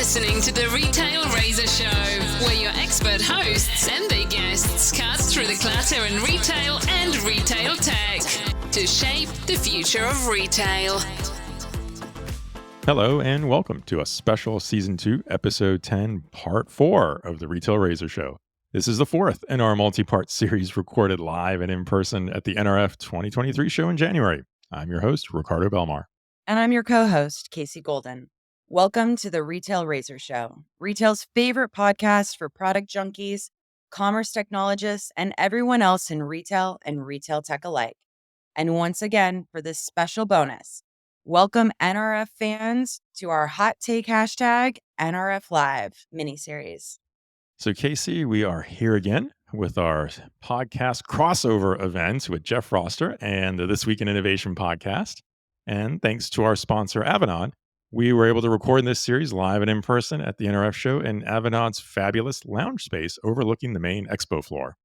listening to the Retail Razor Show, where your expert hosts and their guests cut through the clutter in retail and retail tech to shape the future of retail. Hello and welcome to a special Season 2, Episode 10, Part 4 of the Retail Razor Show. This is the fourth in our multi-part series recorded live and in person at the NRF 2023 show in January. I'm your host, Ricardo Belmar. And I'm your co-host, Casey Golden. Welcome to the Retail Razor Show, retail's favorite podcast for product junkies, commerce technologists, and everyone else in retail and retail tech alike. And once again, for this special bonus, welcome NRF fans to our Hot Take hashtag NRF Live miniseries. So Casey, we are here again with our podcast crossover event with Jeff Ricardo and the This Week in Innovation podcast. And thanks to our sponsor, Avanade, we were able to record this series live and in person at the NRF show in Avanade's fabulous lounge space overlooking the main expo floor.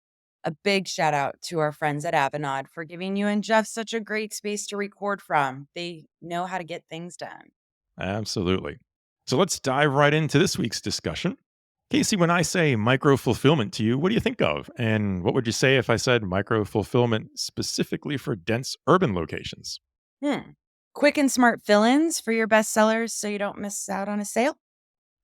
A big shout out to our friends at Avanade for giving you and Jeff such a great space to record from. They know how to get things done. Absolutely. So let's dive right into this week's discussion. Casey, when I say micro-fulfillment to you, what do you think of? And what would you say if I said micro-fulfillment specifically for dense urban locations? Quick and smart fill-ins for your best sellers so you don't miss out on a sale.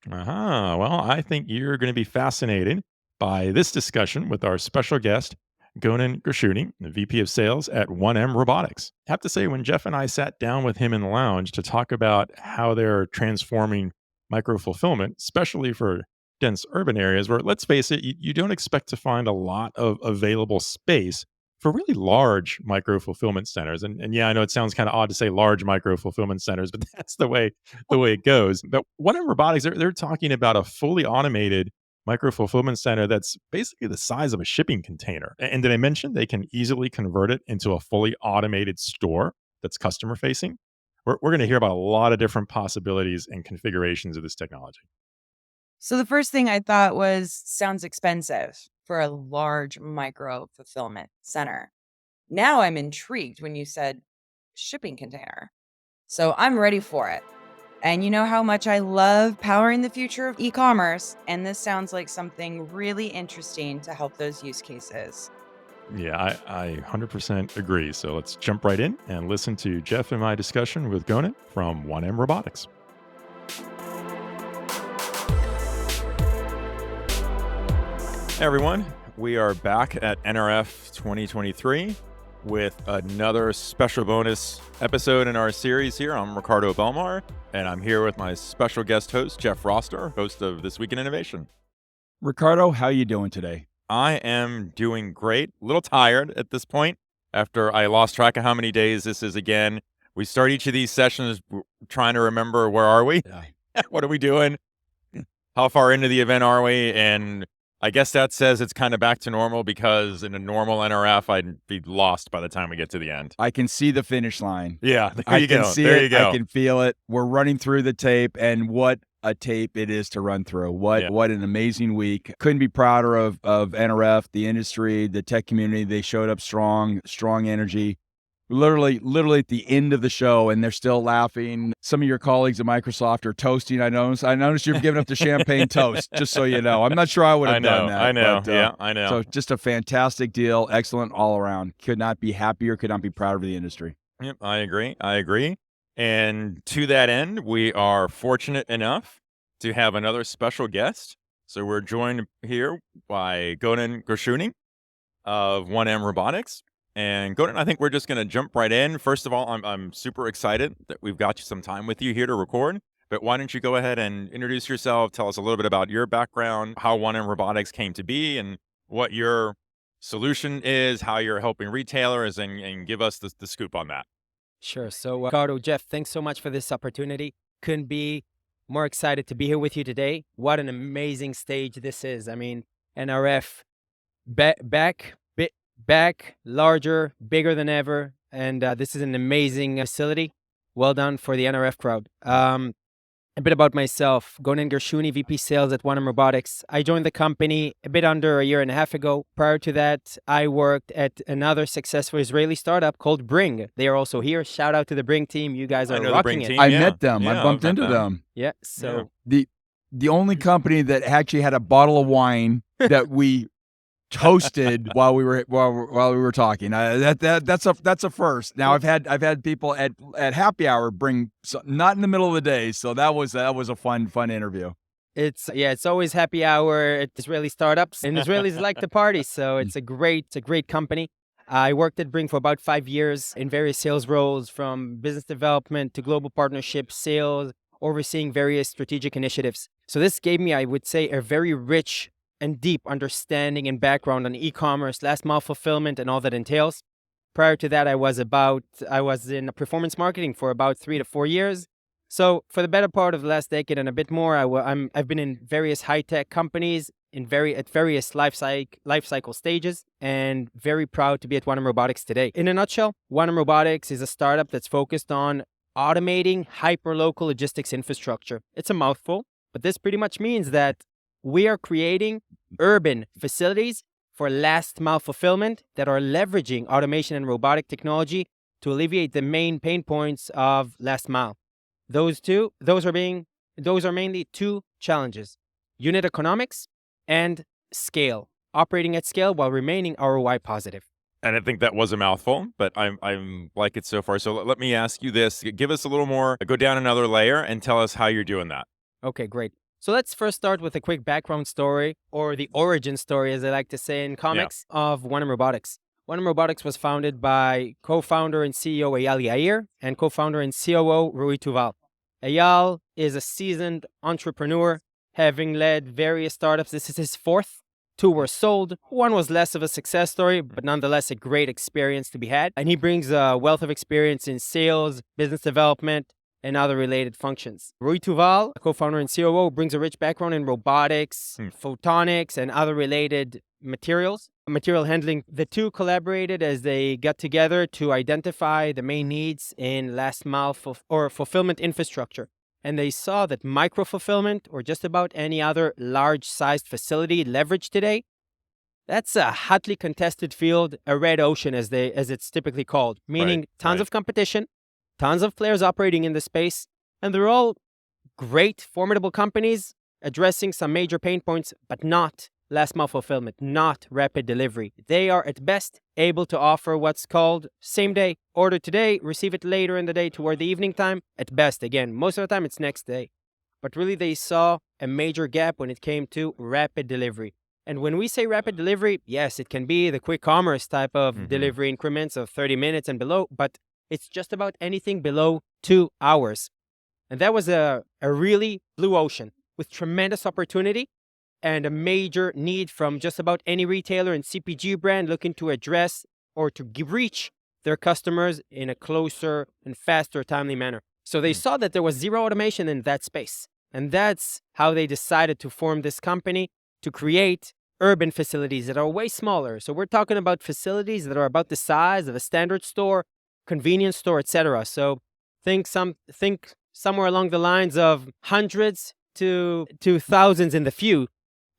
Well, I think you're going to be fascinated by this discussion with our special guest, Gonen Gershuni, the VP of Sales at 1M Robotics. I have to say, when Jeff and I sat down with him in the lounge to talk about how they're transforming micro-fulfillment, especially for dense urban areas where, let's face it, you don't expect to find a lot of available space for really large micro-fulfillment centers. And yeah, I know it sounds kind of odd to say large micro-fulfillment centers, but that's the way it goes. But 1M Robotics, they're talking about a fully automated micro-fulfillment center that's basically the size of a shipping container. And did I mention they can easily convert it into a fully automated store that's customer-facing? We're going to hear about a lot of different possibilities and configurations of this technology. So the first thing I thought was, sounds expensive for a large micro fulfillment center. Now I'm intrigued when you said shipping container. So I'm ready for it. And you know how much I love powering the future of e-commerce, and this sounds like something really interesting to help those use cases. Yeah, I 100% agree. So let's jump right in and listen to Jeff and my discussion with Gonen from 1M Robotics. Hey everyone, we are back at NRF 2023 with another special bonus episode in our series here. I'm Ricardo Belmar, and I'm here with my special guest host, Jeff Ricardo, host of This Week in Innovation. Ricardo, how are you doing today? I am doing great. A little tired at this point after I lost track of how many days this is again. We start each of these sessions trying to remember, where are we? Yeah. What are we doing? How far into the event are we? And I guess that says it's kind of back to normal, because in a normal NRF, I'd be lost by the time we get to the end. I can see the finish line. Yeah, I can see it. I can feel it. We're running through the tape, and what a tape it is to run through. What an amazing week. Couldn't be prouder of NRF, the industry, the tech community. They showed up strong energy. Literally at the end of the show, and they're still laughing. Some of your colleagues at Microsoft are toasting. I noticed you've given up the champagne toast, just so you know. I'm not sure I would have done that. I know. But, I know. So just a fantastic deal. Excellent all around. Could not be happier, could not be prouder of the industry. Yep, I agree. And to that end, we are fortunate enough to have another special guest. So we're joined here by Gonen Gershuni of 1M Robotics. And Gonen, I think we're just going to jump right in. First of all, I'm super excited that we've got some time with you here to record. But why don't you go ahead and introduce yourself, tell us a little bit about your background, how 1M Robotics came to be, and what your solution is, how you're helping retailers, and give us the scoop on that. Sure. So, Ricardo, Jeff, thanks so much for this opportunity. Couldn't be more excited to be here with you today. What an amazing stage this is. I mean, NRF back, larger, bigger than ever. And this is an amazing facility. Well done for the NRF crowd. A bit about myself. Gonen Gershuni, VP Sales at 1M Robotics. I joined the company a bit under a year and a half ago. Prior to that, I worked at another successful Israeli startup called Bring. They are also here. Shout out to the Bring team. You guys are rocking it. I met them. I bumped into them. Yeah. So the only company that actually had a bottle of wine that we toasted while we were talking. That's a first. Now I've had people at happy hour bring not in the middle of the day, so that was a fun interview. It's always happy hour at Israeli startups, and Israelis like to party, so it's a great company. I worked at Bring for about 5 years in various sales roles, from business development to global partnerships, sales, overseeing various strategic initiatives. So this gave me, I would say, a very rich and deep understanding and background on e-commerce, last mile fulfillment, and all that entails. Prior to that, I was in performance marketing for about 3 to 4 years. So for the better part of the last decade and a bit more, I've been in various high-tech companies at various life cycle stages, and very proud to be at 1M Robotics today. In a nutshell, 1M Robotics is a startup that's focused on automating hyper-local logistics infrastructure. It's a mouthful, but this pretty much means that we are creating urban facilities for last mile fulfillment that are leveraging automation and robotic technology to alleviate the main pain points of last mile. Those are mainly two challenges: unit economics and scale, operating at scale while remaining ROI positive. And I think that was a mouthful, but I'm like it so far. So let me ask you this: give us a little more, go down another layer, and tell us how you're doing that. Okay, great. So let's first start with a quick background story, or the origin story, as I like to say in comics, of 1M Robotics. 1M Robotics was founded by co-founder and CEO Eyal Yair and co-founder and COO Rui Tuval. Eyal is a seasoned entrepreneur, having led various startups. This is his fourth. 2 were sold. 1 was less of a success story, but nonetheless a great experience to be had. And he brings a wealth of experience in sales, business development, and other related functions. Rui Tuval, co-founder and COO, brings a rich background in robotics, photonics, and other related material handling. The two collaborated as they got together to identify the main needs in last mile fulfillment infrastructure. And they saw that micro-fulfillment, or just about any other large-sized facility leveraged today, that's a hotly contested field, a red ocean as it's typically called, meaning tons of competition, tons of players operating in the space, and they're all great, formidable companies addressing some major pain points, but not last mile fulfillment, not rapid delivery. They are at best able to offer what's called same day. Order today, receive it later in the day toward the evening time. At best, again, most of the time it's next day. But really they saw a major gap when it came to rapid delivery. And when we say rapid delivery, yes, it can be the quick commerce type of delivery increments of 30 minutes and below, but it's just about anything below 2 hours. And that was a really blue ocean with tremendous opportunity and a major need from just about any retailer and CPG brand looking to address or to reach their customers in a closer and faster, timely manner. So they saw that there was zero automation in that space. And that's how they decided to form this company, to create urban facilities that are way smaller. So we're talking about facilities that are about the size of a standard store, convenience store, etc. So think somewhere along the lines of hundreds to thousands in the few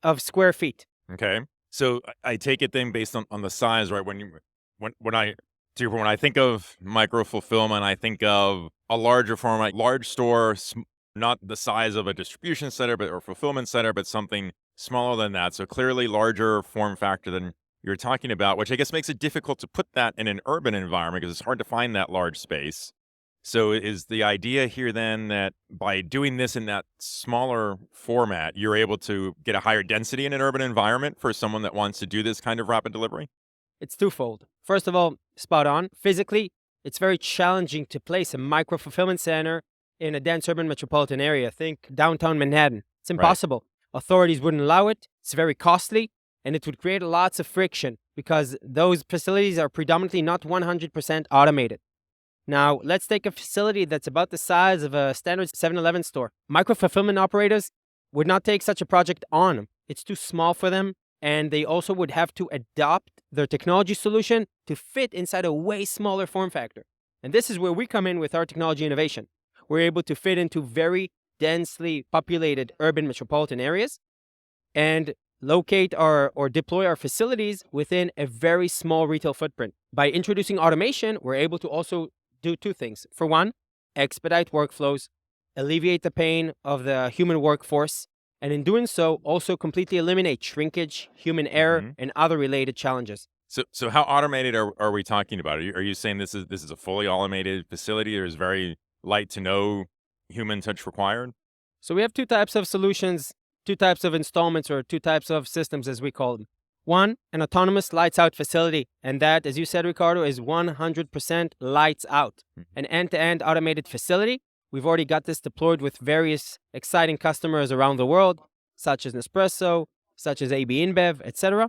of square feet. Okay. So I take it then based on the size, right? When I think of micro fulfillment, I think of a larger format, large store, not the size of a distribution center or fulfillment center, but something smaller than that. So clearly larger form factor than you're talking about, which I guess makes it difficult to put that in an urban environment because it's hard to find that large space. So is the idea here then that by doing this in that smaller format, you're able to get a higher density in an urban environment for someone that wants to do this kind of rapid delivery? It's twofold. First of all, spot on. Physically, it's very challenging to place a micro-fulfillment center in a dense urban metropolitan area. Think downtown Manhattan. It's impossible. Right. Authorities wouldn't allow it. It's very costly, and it would create lots of friction because those facilities are predominantly not 100% automated. Now, let's take a facility that's about the size of a standard 7-Eleven store. Micro-fulfillment operators would not take such a project on. It's too small for them, and they also would have to adopt their technology solution to fit inside a way smaller form factor. And this is where we come in with our technology innovation. We're able to fit into very densely populated urban metropolitan areas and locate or deploy our facilities within a very small retail footprint. By introducing automation, we're able to also do two things. For one, expedite workflows, alleviate the pain of the human workforce, And in doing so, also completely eliminate shrinkage, human error, and other related challenges. So how automated are we talking about? Are you saying this is a fully automated facility? There's very light to no human touch required? So we have two types of solutions, two types of installments, or two types of systems, as we call them. One, an autonomous lights-out facility. And that, as you said, Ricardo, is 100% lights out. An end-to-end automated facility. We've already got this deployed with various exciting customers around the world, such as Nespresso, such as AB InBev, etc.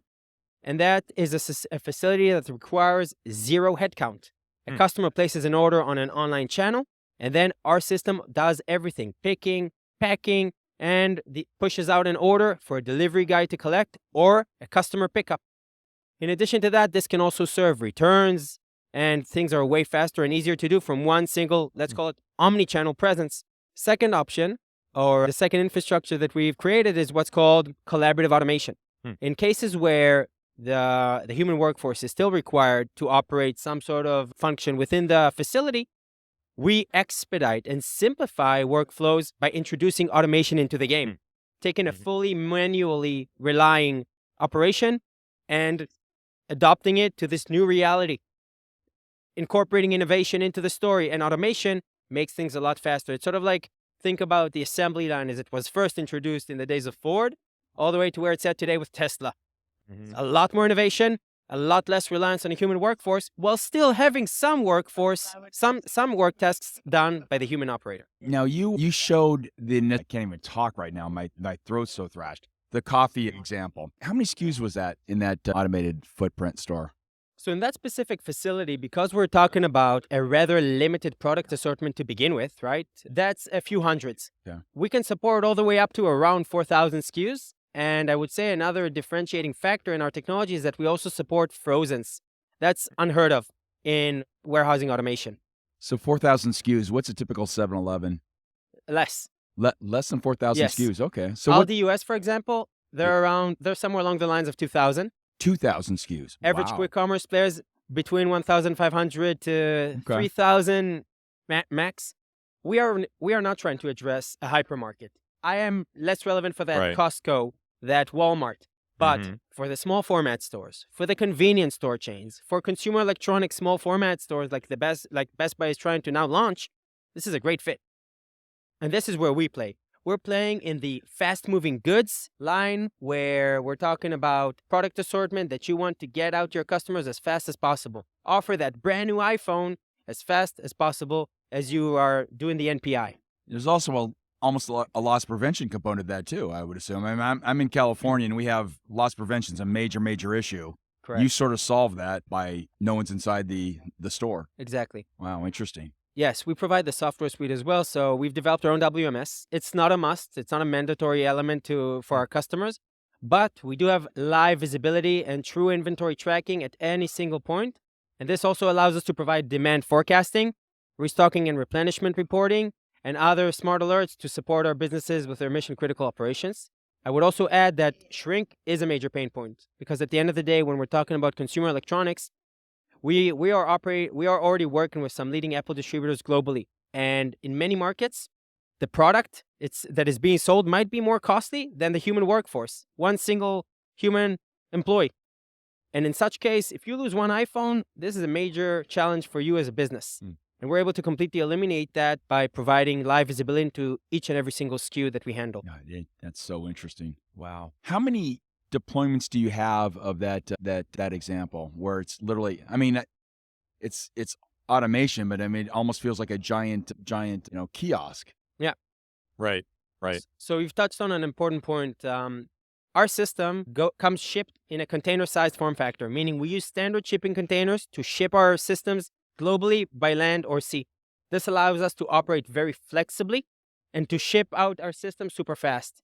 And that is a facility that requires zero headcount. A customer places an order on an online channel, and then our system does everything: picking, packing, and pushes out an order for a delivery guy to collect or a customer pickup. In addition to that, this can also serve returns, and things are way faster and easier to do from one single, let's call it, omnichannel presence. Second option, or the second infrastructure that we've created, is what's called collaborative automation. In cases where the human workforce is still required to operate some sort of function within the facility, we expedite and simplify workflows by introducing automation into the game, taking a fully manually relying operation and adopting it to this new reality. Incorporating innovation into the story and automation makes things a lot faster. It's sort of like, think about the assembly line as it was first introduced in the days of Ford, all the way to where it's at today with Tesla. A lot more innovation, a lot less reliance on a human workforce, while still having some workforce, some work tasks done by the human operator. Now, you showed I can't even talk right now. My throat's so thrashed. The coffee example. How many SKUs was that in that automated footprint store? So in that specific facility, because we're talking about a rather limited product assortment to begin with, right? That's a few hundreds. Yeah. We can support all the way up to around 4,000 SKUs. And I would say another differentiating factor in our technology is that we also support frozens. That's unheard of in warehousing automation. So 4,000 SKUs. What's a typical 7-Eleven? Less. Less than 4,000 Yes. SKUs. Okay. So Aldi US, for example, they're somewhere along the lines of 2,000. 2,000 SKUs. Average Wow. quick commerce players between 1,500 to 3,000 max. We are not trying to address a hypermarket. I am less relevant for that Right. Costco, that Walmart. But for the small format stores, for the convenience store chains, for consumer electronics small format stores like Best Buy is trying to now launch, this is a great fit. And this is where we play. We're playing in the fast-moving goods line, where we're talking about product assortment that you want to get out to your customers as fast as possible. Offer that brand new iPhone as fast as possible as you are doing the NPI. There's also almost a loss prevention component to that too, I would assume. I'm in California, and we have loss prevention is a major issue. Correct. You sort of solve that by no one's inside the store. Exactly. Wow, interesting. Yes, we provide the software suite as well. So we've developed our own WMS. It's not a must. It's not a mandatory element for our customers. But we do have live visibility and true inventory tracking at any single point. And this also allows us to provide demand forecasting, restocking and replenishment reporting, and other smart alerts to support our businesses with their mission-critical operations. I would also add that shrink is a major pain point, because at the end of the day, when we're talking about consumer electronics, we are already working with some leading Apple distributors globally. And in many markets, the product that is being sold might be more costly than the human workforce, one single human employee. And in such case, if you lose one iPhone, this is a major challenge for you as a business. And we're able to completely eliminate that by providing live visibility into each and every single SKU that we handle. That's so interesting. Wow. How many deployments do you have of that example where it's literally, I mean, it's automation, but I mean, it almost feels like a giant, kiosk. Yeah. Right. So you've touched on an important point. Our system comes shipped in a container-sized form factor, meaning we use standard shipping containers to ship our systems globally by land or sea. This allows us to operate very flexibly and to ship out our system super fast.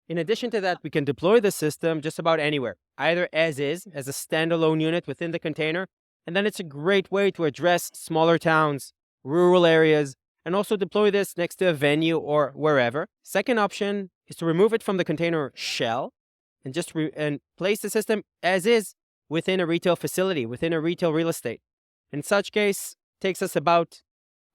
In addition to that, we can deploy the system just about anywhere, either as is, as a standalone unit within the container, and then it's a great way to address smaller towns, rural areas, and also deploy this next to a venue or wherever. Second option is to remove it from the container shell and just place the system as is within a retail facility, within a retail real estate. In such case, it takes us about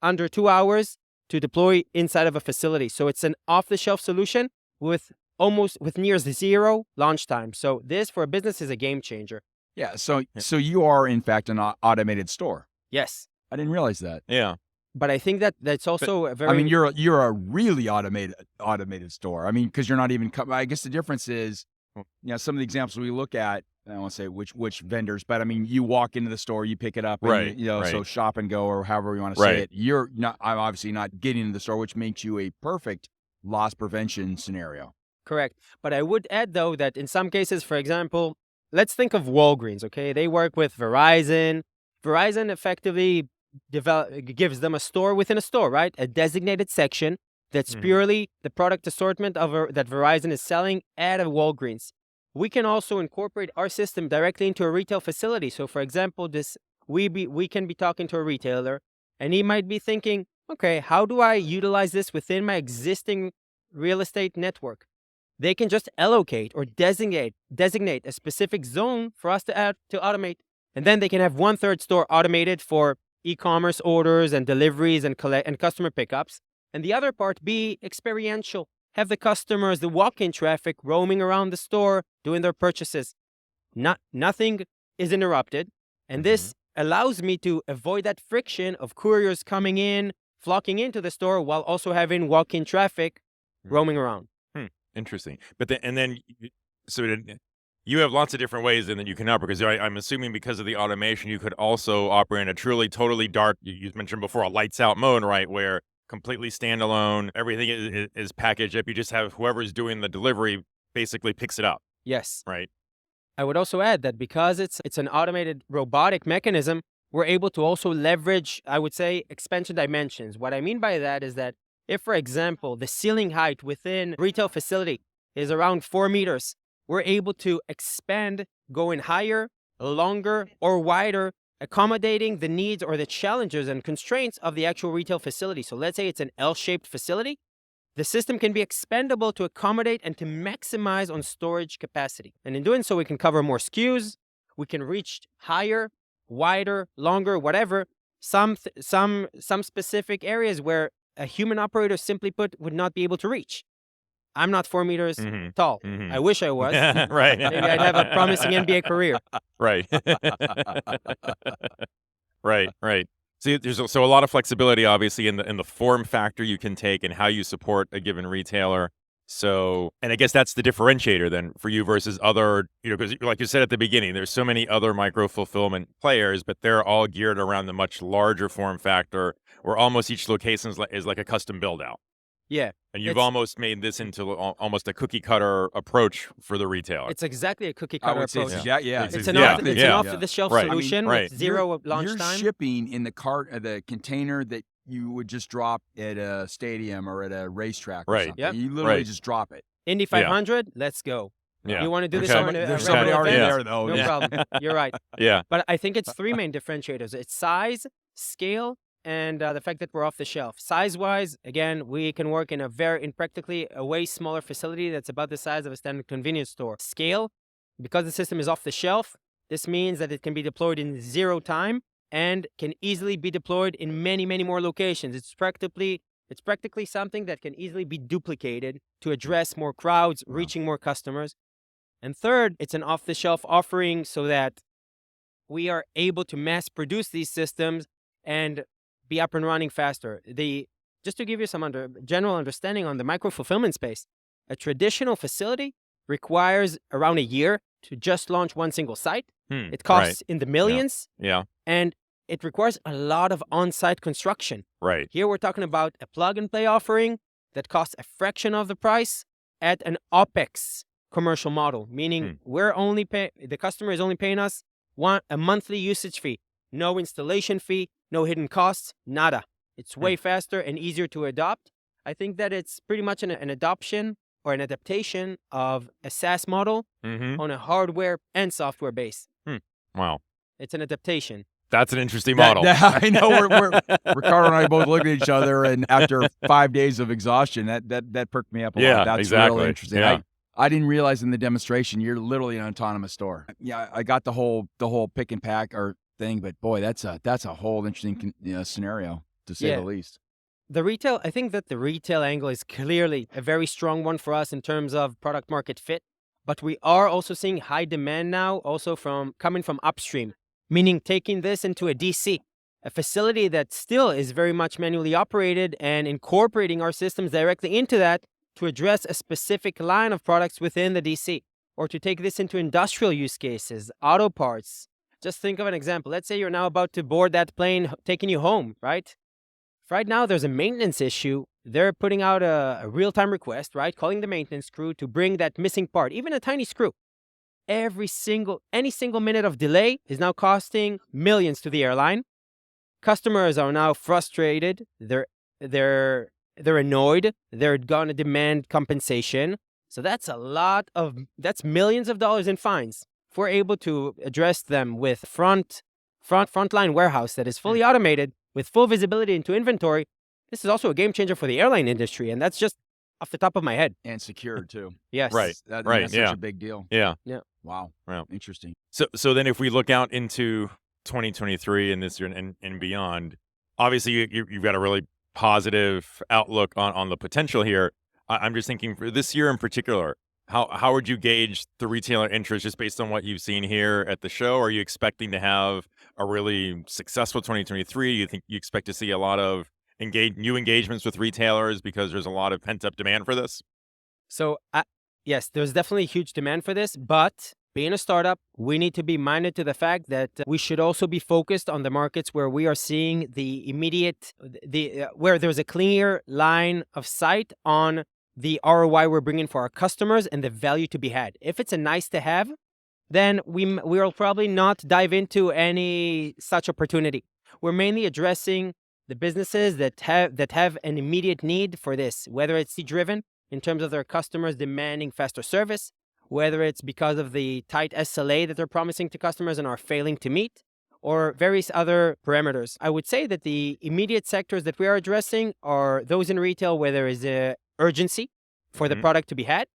under 2 hours to deploy inside of a facility. So it's an off-the-shelf solution with almost with near zero launch time. So this for a business is a game changer. Yeah. So you are in fact an automated store. Yes. I didn't realize that. Yeah. But I think that's also a very. I mean, you're a really automated store. I mean, because you're not even. I guess the difference is, some of the examples we look at. I don't want to say which vendors, but I mean, you walk into the store, you pick it up, and right. So shop and go, or however you want to say it. You're not. I'm obviously not getting into the store, which makes you a perfect loss prevention scenario. Correct. But I would add though that in some cases, for example, let's think of Walgreens. Okay, they work with Verizon. Verizon effectively gives them a store within a store, right? A designated section that's purely the product assortment that Verizon is selling at a Walgreens. We can also incorporate our system directly into a retail facility. So, for example, we can be talking to a retailer, and he might be thinking, okay, how do I utilize this within my existing real estate network? They can just allocate or designate a specific zone for us to automate, and then they can have 1/3 store automated for e-commerce orders and deliveries and customer pickups, and the other part be experiential. Have the customers, the walk-in traffic roaming around the store, doing their purchases. Nothing is interrupted, and this allows me to avoid that friction of couriers coming in, flocking into the store, while also having walk-in traffic roaming around. Interesting. But so you have lots of different ways in that you can operate, because I'm assuming because of the automation, you could also operate in a truly, totally dark, you mentioned before, a lights out mode, right? Where completely standalone, everything is packaged up. You just have whoever's doing the delivery basically picks it up. Yes. Right. I would also add that because it's an automated robotic mechanism, we're able to also leverage, I would say, expansion dimensions. What I mean by that is that if, for example, the ceiling height within retail facility is around 4 meters, we're able to expand, going higher, longer, or wider, accommodating the needs or the challenges and constraints of the actual retail facility. So let's say it's an L-shaped facility. The system can be expandable to accommodate and to maximize on storage capacity. And in doing so, we can cover more SKUs. We can reach higher, wider, longer, whatever, some specific areas where a human operator, simply put, would not be able to reach. I'm not 4 meters tall. I wish I was. Right. Maybe I'd have a promising NBA career. Right. Right. See, there's a lot of flexibility, obviously, in the form factor you can take and how you support a given retailer. So, and I guess that's the differentiator then for you versus other, because like you said at the beginning, there's so many other micro-fulfillment players, but they're all geared around the much larger form factor where almost each location is like a custom build out. Yeah. And you've almost made this into almost a cookie cutter approach for the retailer. It's exactly a cookie cutter approach. It's an off-the-shelf solution with zero launch time. You're shipping in the cart, the container that you would just drop at a stadium or at a racetrack or something. Yep. You literally just drop it. Indy 500, let's go. Yeah. You want to do this on There's somebody already there, though. No problem. You're right. Yeah. But I think it's 3 main differentiators. It's size, scale, and the fact that we're off the shelf. Size-wise, again, we can work in practically a way smaller facility that's about the size of a standard convenience store. Scale, because the system is off the shelf, this means that it can be deployed in 0 time and can easily be deployed in many, many more locations. It's practically something that can easily be duplicated to address more crowds, reaching more customers. And third, it's an off-the-shelf offering so that we are able to mass produce these systems and be up and running faster. Just to give you some general understanding on the micro-fulfillment space, a traditional facility requires around a year to just launch one single site. It costs in the millions. Yeah. And it requires a lot of on-site construction. Right. Here we're talking about a plug-and-play offering that costs a fraction of the price at an OpEx commercial model, meaning the customer is only paying us a monthly usage fee, no installation fee, no hidden costs, nada. It's way faster and easier to adopt. I think that it's pretty much an adoption or an adaptation of a SaaS model on a hardware and software base. Wow. It's an adaptation. That's an interesting model. I know. We're Ricardo and I both looked at each other, and after 5 days of exhaustion, that perked me up a lot. That's really interesting. Yeah. I didn't realize in the demonstration you're literally an autonomous store. Yeah, I got the whole pick and pack or thing, but boy, that's a whole interesting scenario to say the least. I think that the retail angle is clearly a very strong one for us in terms of product market fit. But we are also seeing high demand now, also coming from upstream, meaning taking this into a DC, a facility that still is very much manually operated, and incorporating our systems directly into that to address a specific line of products within the DC, or to take this into industrial use cases, auto parts. Just think of an example. Let's say you're now about to board that plane taking you home, right? Right now, there's a maintenance issue. They're putting out a real-time request, right? Calling the maintenance crew to bring that missing part, even a tiny screw. Any single minute of delay is now costing millions to the airline. Customers are now frustrated. They're annoyed. They're gonna demand compensation. So that's millions of dollars in fines. If we're able to address them with frontline warehouse that is fully automated, with full visibility into inventory, this is also a game changer for the airline industry, and that's just off the top of my head. And secured too. Yes. Right. That's such a big deal. Yeah. Wow. Wow. Interesting. So then if we look out into 2023 and this year and beyond, obviously you've got a really positive outlook on the potential here. I'm just thinking for this year in particular, how would you gauge the retailer interest just based on what you've seen here at the show? Are you expecting to have a really successful 2023? You think you expect to see a lot of new engagements with retailers because there's a lot of pent-up demand for this? So, yes, there's definitely huge demand for this, but being a startup, we need to be minded to the fact that we should also be focused on the markets where we are seeing where there's a clear line of sight on the ROI we're bringing for our customers and the value to be had. If it's a nice to have, then we will probably not dive into any such opportunity. We're mainly addressing the businesses that have an immediate need for this, whether it's driven in terms of their customers demanding faster service, whether it's because of the tight SLA that they're promising to customers and are failing to meet, or various other parameters. I would say that the immediate sectors that we are addressing are those in retail where there is a urgency for the product to be had,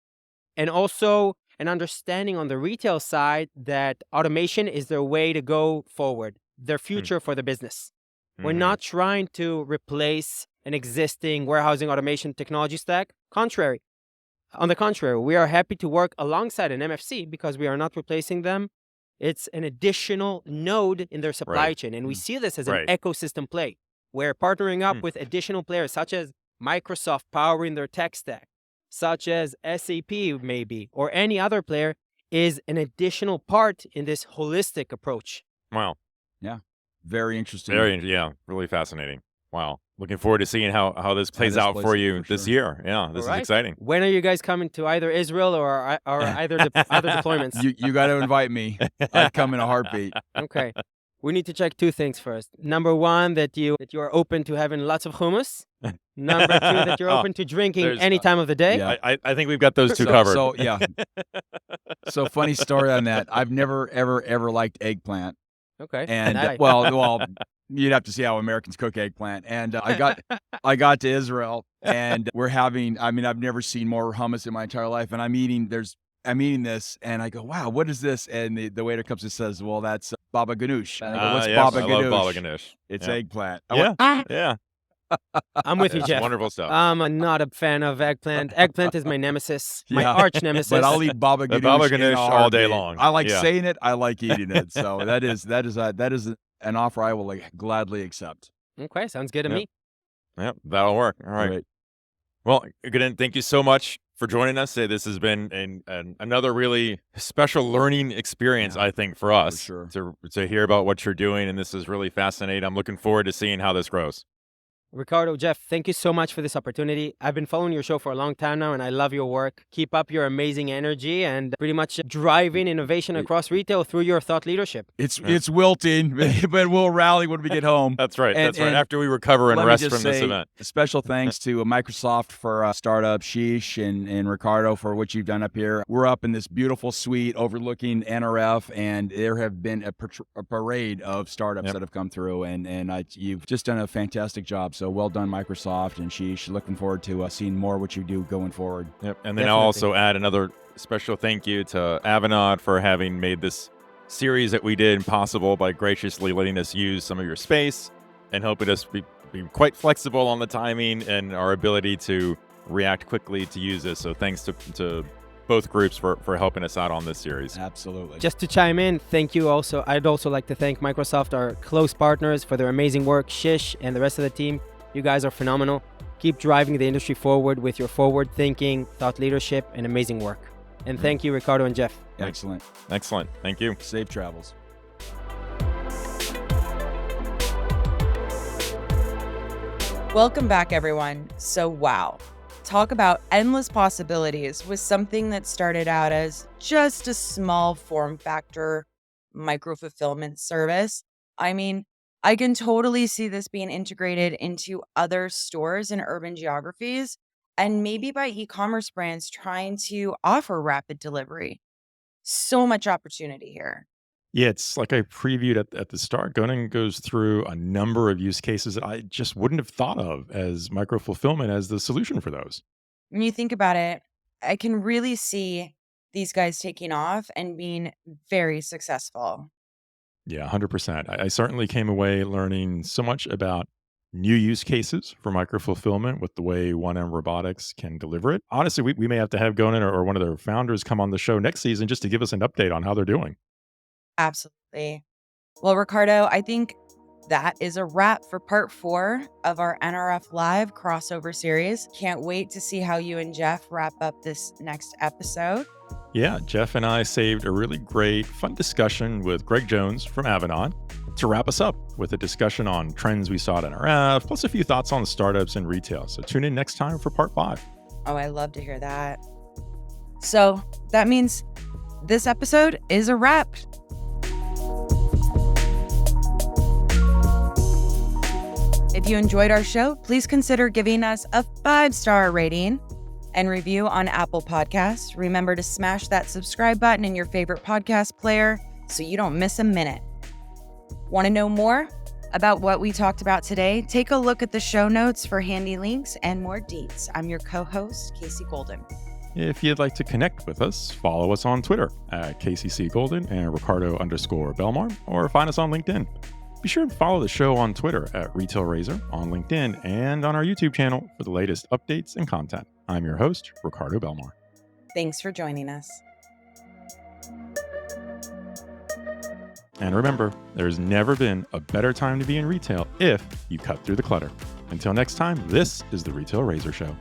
and also an understanding on the retail side that automation is their way to go forward, their future for the business. We're not trying to replace an existing warehousing automation technology stack. On the contrary, we are happy to work alongside an MFC because we are not replacing them. It's an additional node in their supply chain, and we see this as an ecosystem play. We're partnering up with additional players such as Microsoft powering their tech stack, such as SAP maybe, or any other player, is an additional part in this holistic approach. Wow. Yeah. Very interesting. Really fascinating. Wow. Looking forward to seeing how this plays out for you this year. Yeah, this is exciting. When are you guys coming to either Israel or either other deployments? You got to invite me. I'd come in a heartbeat. Okay. We need to check two things first. Number one, that you are open to having lots of hummus. Number two, that you're open to drinking any time of the day. Yeah. I think we've got those two covered. So yeah. So funny story on that. I've never ever liked eggplant. Okay. And well, you'd have to see how Americans cook eggplant. And I got to Israel, and we're having. I mean, I've never seen more hummus in my entire life, and I'm eating this, and I go, wow, what is this? And the waiter comes and says, well, that's baba ganoush. I go, what's baba ganoush? I love baba ganoush. It's eggplant. Yeah. I'm with you, Jeff. Wonderful stuff. I'm not a fan of eggplant. Eggplant is my nemesis, my arch nemesis. But I'll eat baba ganoush all day long. I like saying it. I like eating it. So that is an offer I will gladly accept. Okay, sounds good to me. Yep, that'll work. All right. Well, Gonen, thank you so much for joining us. This has been another really special learning experience, I think, for us to hear about what you're doing, and this is really fascinating. I'm looking forward to seeing how this grows. Ricardo, Jeff, thank you so much for this opportunity. I've been following your show for a long time now, and I love your work. Keep up your amazing energy and pretty much driving innovation across retail through your thought leadership. It's wilting, but we'll rally when we get home. That's right. That's right. After we recover and rest from this event. Special thanks to Microsoft for startup, Sheesh and Ricardo for what you've done up here. We're up in this beautiful suite overlooking NRF, and there have been a parade of startups that have come through, and you've just done a fantastic job. So well done, Microsoft and Sheesh. Looking forward to seeing more what you do going forward. Yep. And then I'll also add another special thank you to Avanade for having made this series that we did possible by graciously letting us use some of your space and helping us being quite flexible on the timing and our ability to react quickly to use this. So thanks to both groups for helping us out on this series. Absolutely. Just to chime in, thank you also. I'd also like to thank Microsoft, our close partners, for their amazing work. Shish and the rest of the team, you guys are phenomenal. Keep driving the industry forward with your forward thinking, thought leadership, and amazing work. And thank you, Ricardo and Jeff. Excellent. Excellent. Thank you. Safe travels. Welcome back, everyone. So, wow. Talk about endless possibilities with something that started out as just a small form factor micro-fulfillment service. I mean, I can totally see this being integrated into other stores in urban geographies and maybe by e-commerce brands trying to offer rapid delivery. So much opportunity here. Yeah, it's like I previewed at the start. Gonen goes through a number of use cases that I just wouldn't have thought of as micro fulfillment as the solution for those. When you think about it, I can really see these guys taking off and being very successful. Yeah, 100%. I certainly came away learning so much about new use cases for micro fulfillment with the way 1M Robotics can deliver it. Honestly, we may have to have Gonen or one of their founders come on the show next season just to give us an update on how they're doing. Absolutely. Well, Ricardo, I think that is a wrap for part 4 of our NRF Live crossover series. Can't wait to see how you and Jeff wrap up this next episode. Yeah, Jeff and I saved a really great, fun discussion with Greg Jones from Avanon to wrap us up with a discussion on trends we saw at NRF, plus a few thoughts on startups and retail. So tune in next time for part 5. Oh, I love to hear that. So that means this episode is a wrap. If you enjoyed our show, please consider giving us a 5-star rating and review on Apple Podcasts. Remember to smash that subscribe button in your favorite podcast player so you don't miss a minute. Want to know more about what we talked about today? Take a look at the show notes for handy links and more deets. I'm your co-host, Casey Golden. If you'd like to connect with us, follow us on Twitter at KCC Golden and Ricardo_Belmar, or find us on LinkedIn. Be sure to follow the show on Twitter at Retail Razor, on LinkedIn, and on our YouTube channel for the latest updates and content. I'm your host, Ricardo Belmar. Thanks for joining us. And remember, there's never been a better time to be in retail if you cut through the clutter. Until next time, this is the Retail Razor Show.